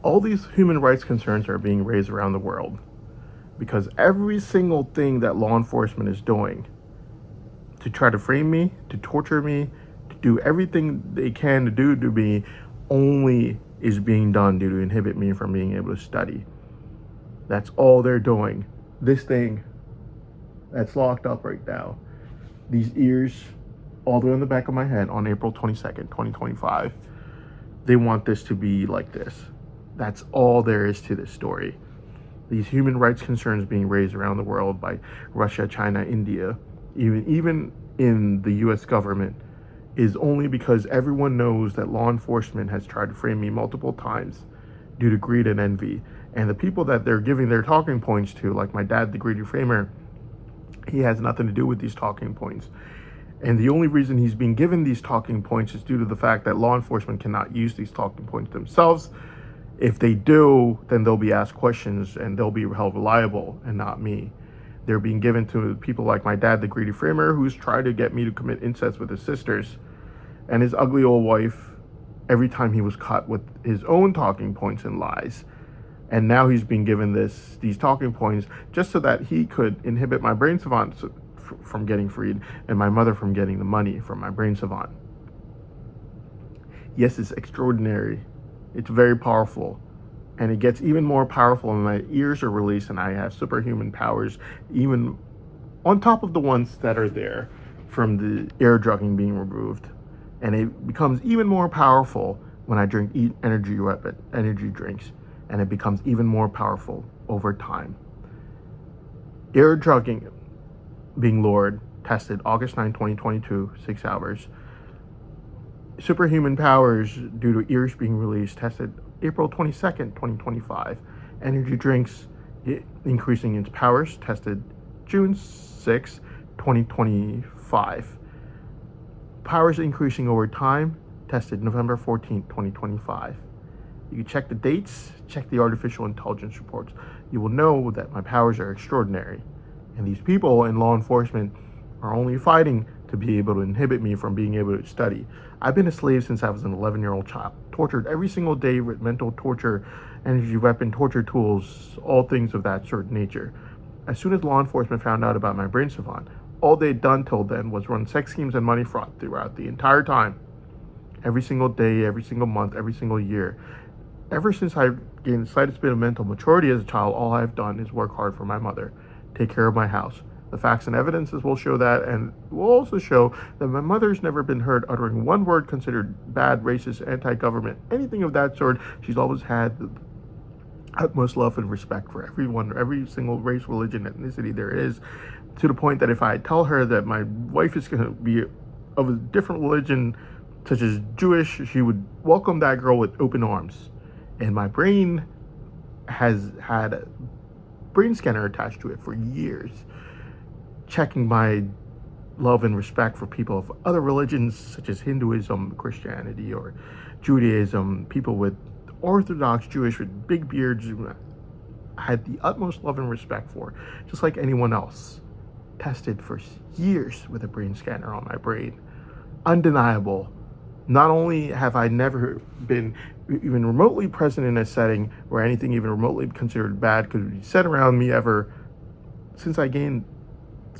All these human rights concerns are being raised around the world because every single thing that law enforcement is doing to try to frame me, to torture me, to do everything they can to do to me only is being done due to inhibit me from being able to study. That's all they're doing. This thing that's locked up right now, these ears all the way on the back of my head on April 22nd, 2025, they want this to be like this. That's all there is to this story. These human rights concerns being raised around the world by Russia, China, India, even in the US government, is only because everyone knows that law enforcement has tried to frame me multiple times due to greed and envy. And the people that they're giving their talking points to, like my dad, the greedy framer, he has nothing to do with these talking points. And the only reason he's being given these talking points is due to the fact that law enforcement cannot use these talking points themselves. If they do, then they'll be asked questions and they'll be held liable and not me. They're being given to people like my dad, the greedy framer, who's tried to get me to commit incest with his sisters and his ugly old wife every time he was caught with his own talking points and lies. And now he's being given these talking points just so that he could inhibit my brain savant from getting freed and my mother from getting the money from my brain savant. Yes, it's extraordinary. It's very powerful. And it gets even more powerful when my ears are released and I have superhuman powers, even on top of the ones that are there from the air drugging being removed. And it becomes even more powerful when I eat energy drinks. And it becomes even more powerful over time. Air drugging being lured, tested August 9, 2022, 6 hours. Superhuman powers due to ears being released, tested April 22nd, 2025. Energy drinks increasing its powers, tested June 6, 2025. Powers increasing over time, tested November 14th, 2025. You can check the dates, check the artificial intelligence reports. You will know that my powers are extraordinary. And these people in law enforcement are only fighting to be able to inhibit me from being able to study. I've been a slave since I was an 11-year-old child, tortured every single day with mental torture, energy weapon, torture tools, all things of that sort of nature. As soon as law enforcement found out about my brain savant, all they'd done till then was run sex schemes and money fraud throughout the entire time. Every single day, every single month, every single year. Ever since I gained the slightest bit of mental maturity as a child, all I've done is work hard for my mother, take care of my house. The facts and evidences will show that, and will also show that my mother's never been heard uttering one word considered bad, racist, anti-government, anything of that sort. She's always had the utmost love and respect for everyone, every single race, religion, ethnicity there is, to the point that if I tell her that my wife is going to be of a different religion, such as Jewish, she would welcome that girl with open arms. And my brain has had a brain scanner attached to it for years, checking my love and respect for people of other religions, such as Hinduism, Christianity, or Judaism, people with Orthodox Jewish with big beards, I had the utmost love and respect for, just like anyone else. Tested for years with a brain scanner on my brain. Undeniable. Not only have I never been even remotely present in a setting where anything even remotely considered bad could be said around me ever, since I gained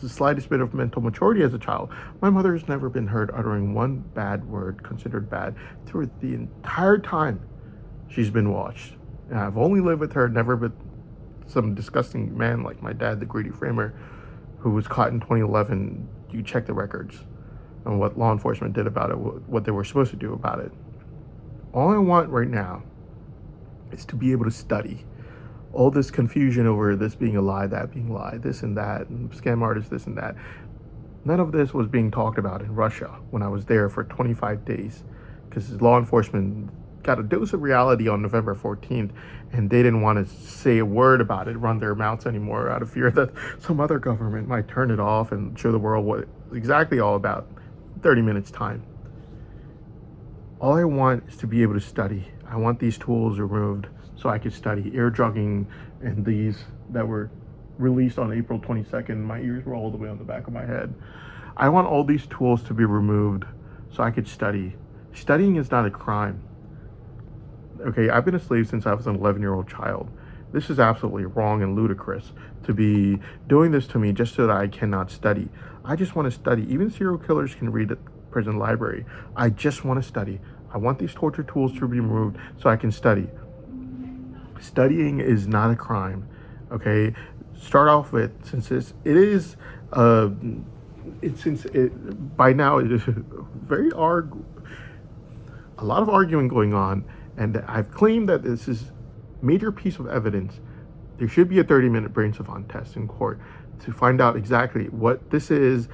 the slightest bit of mental maturity as a child, my mother has never been heard uttering one bad word considered bad through the entire time she's been watched. And I've only lived with her, never with some disgusting man like my dad, the greedy framer, who was caught in 2011. You check the records and what law enforcement did about it, what they were supposed to do about it. All I want right now is to be able to study. All this confusion over this being a lie, that being a lie, this and that, and scam artists, this and that. None of this was being talked about in Russia when I was there for 25 days, because law enforcement got a dose of reality on November 14th, and they didn't want to say a word about it, run their mouths anymore, out of fear that some other government might turn it off and show the world what it's exactly all about. 30 minutes time. All I want is to be able to study. I want these tools removed so I could study. Ear drugging and these that were released on April 22nd, my ears were all the way on the back of my head. I want all these tools to be removed so I could study. Studying is not a crime. Okay, I've been a slave since I was an 11-year-old child. This is absolutely wrong and ludicrous to be doing this to me just so that I cannot study. I just want to study. Even serial killers can read at the prison library. I just want to study. I want these torture tools to be removed so I can study. Studying is not a crime. Okay, start off with, since it is since it by now it is very a lot of arguing going on, and I've claimed that this is major piece of evidence. There should be a 30-minute brain savant test in court to find out exactly what this is.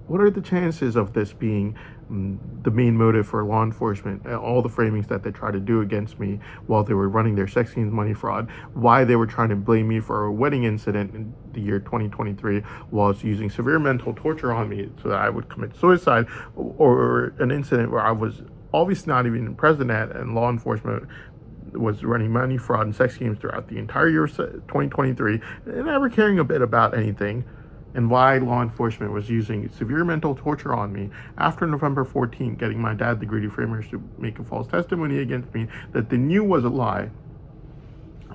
What are the chances of this being the main motive for law enforcement, and all the framings that they try to do against me while they were running their sex games money fraud, why they were trying to blame me for a wedding incident in the year 2023 whilst using severe mental torture on me so that I would commit suicide, or an incident where I was obviously not even present at, and law enforcement was running money fraud and sex games throughout the entire year of 2023 and never caring a bit about anything, and why law enforcement was using severe mental torture on me after November 14th, getting my dad, the greedy framers, to make a false testimony against me that they knew was a lie,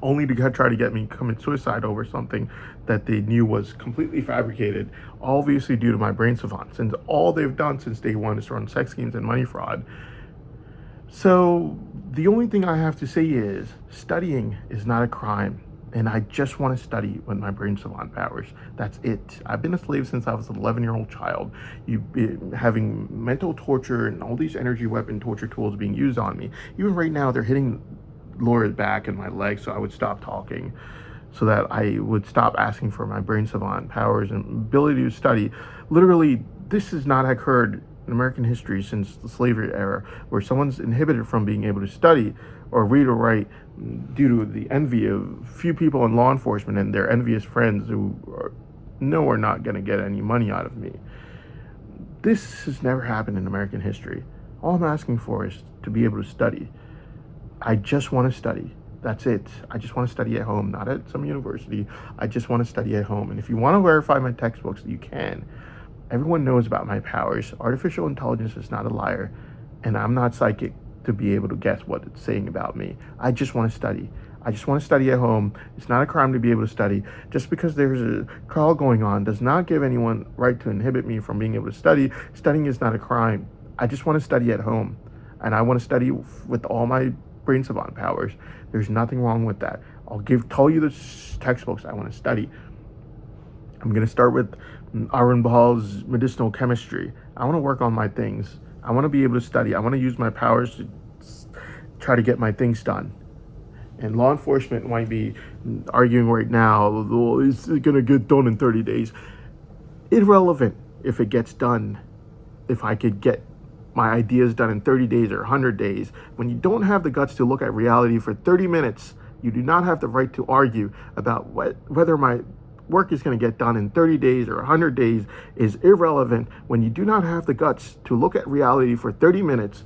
only to try to get me to commit suicide over something that they knew was completely fabricated, obviously due to my brain savant, since all they've done since day one is run sex games and money fraud. So the only thing I have to say is studying is not a crime. And I just want to study with my brain savant powers. That's it. I've been a slave since I was an 11-year-old child. You've been having mental torture and all these energy weapon torture tools being used on me. Even right now, they're hitting Laura's back and my legs, so I would stop talking, so that I would stop asking for my brain savant powers and ability to study. Literally, this has not occurred in American history since the slavery era, where someone's inhibited from being able to study or read or write due to the envy of few people in law enforcement and their envious friends who are not going to get any money out of me. This has never happened in American history. All I'm asking for is to be able to study. I just want to study. That's it. I just want to study at home, not at some university. I just want to study at home. And if you want to verify my textbooks, you can. Everyone knows about my powers. Artificial intelligence is not a liar, and I'm not psychic to be able to guess what it's saying about me. I just want to study. I just want to study at home. It's not a crime to be able to study. Just because there's a trial going on does not give anyone right to inhibit me from being able to study. Studying is not a crime. I just want to study at home, and I want to study with all my brain savant powers. There's nothing wrong with that. I'll tell you the textbooks I want to study. I'm going to start with Aaron Ball's medicinal chemistry. I want to work on my things. I want to be able to study. I want to use my powers to try to get my things done. And law enforcement might be arguing right now, oh, it's going to get done in 30 days. Irrelevant if it gets done. If I could get my ideas done in 30 days or 100 days. When you don't have the guts to look at reality for 30 minutes, you do not have the right to argue about whether my work is going to get done in 30 days or 100 days is irrelevant. When you do not have the guts to look at reality for 30 minutes,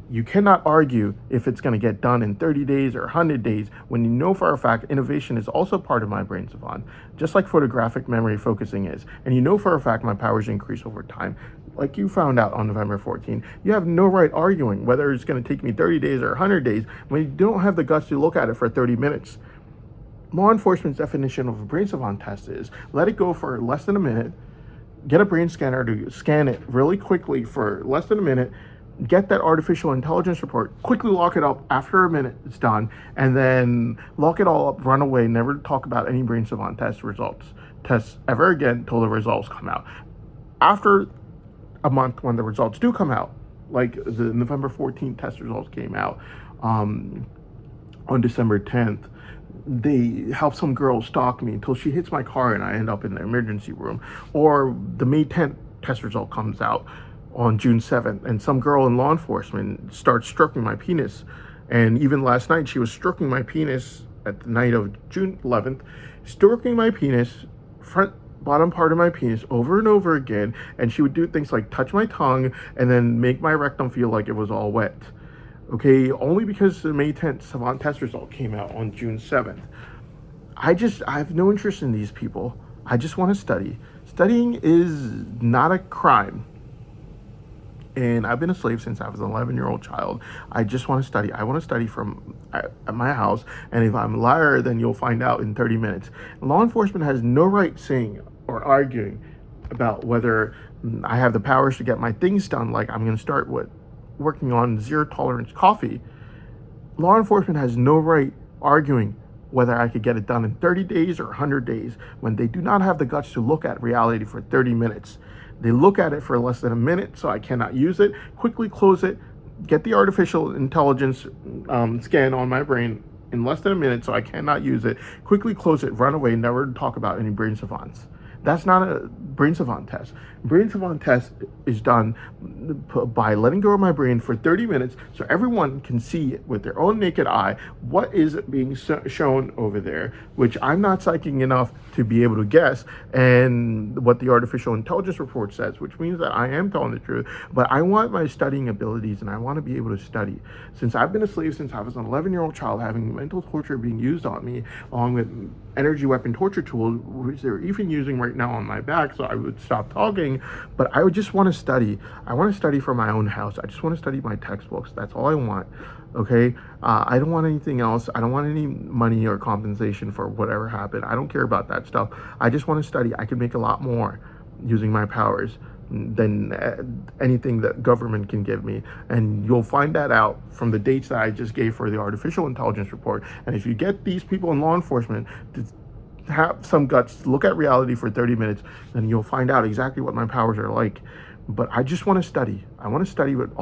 you cannot argue if it's going to get done in 30 days or 100 days when you know for a fact innovation is also part of my brain savant, just like photographic memory focusing is. And you know for a fact my powers increase over time, like you found out on November 14. You have no right arguing whether it's going to take me 30 days or 100 days when you don't have the guts to look at it for 30 minutes. Law enforcement's definition of a brain savant test is let it go for less than a minute, get a brain scanner to scan it really quickly for less than a minute, get that artificial intelligence report, quickly lock it up after a minute it's done, and then lock it all up, run away, never talk about any brain savant tests ever again until the results come out. After a month, when the results do come out, like the November 14th test results came out on December 10th, they help some girl stalk me until she hits my car and I end up in the emergency room. Or the May 10th test result comes out on June 7th, and some girl in law enforcement starts stroking my penis. And even last night, she was stroking my penis at the night of June 11th, stroking my penis, bottom part of my penis over and over again. And she would do things like touch my tongue and then make my rectum feel like it was all wet. Okay, only because the May 10th savant test result came out on June 7th. I have no interest in these people. I just want to study. Studying is not a crime. and I've been a slave since I was an 11-year-old child. I just want to study. I want to study from at my house, and if I'm a liar, then you'll find out in 30 minutes. Law enforcement has no right saying or arguing about whether I have the powers to get my things done, like I'm going to start with working on zero tolerance coffee. Law enforcement has no right arguing whether I could get it done in 30 days or 100 days when they do not have the guts to look at reality for 30 minutes. They look at it for less than a minute, so I cannot use it, quickly close it, get the artificial intelligence scan on my brain in less than a minute, so I cannot use it, quickly close it, run away, never talk about any brain savants. That's not a brain savant test. Brain savant test is done by letting go of my brain for 30 minutes so everyone can see with their own naked eye what is being shown over there, which I'm not psychic enough to be able to guess, and what the artificial intelligence report says, which means that I am telling the truth. But I want my studying abilities, and I want to be able to study. Since I've been a slave since I was an 11-year-old child, having mental torture being used on me, along with energy weapon torture tools, which they're even using right now on my back, so I would stop talking. But I would just want to study. I want to study for my own house. I just want to study my textbooks. That's all I want. Okay, I don't want anything else. I don't want any money or compensation for whatever happened. I don't care about that stuff. I just want to study. I can make a lot more using my powers than anything that government can give me. And you'll find that out from the dates that I just gave for the artificial intelligence report. And if you get these people in law enforcement to have some guts to look at reality for 30 minutes, then you'll find out exactly what my powers are like. But I just want to study. I want to study with all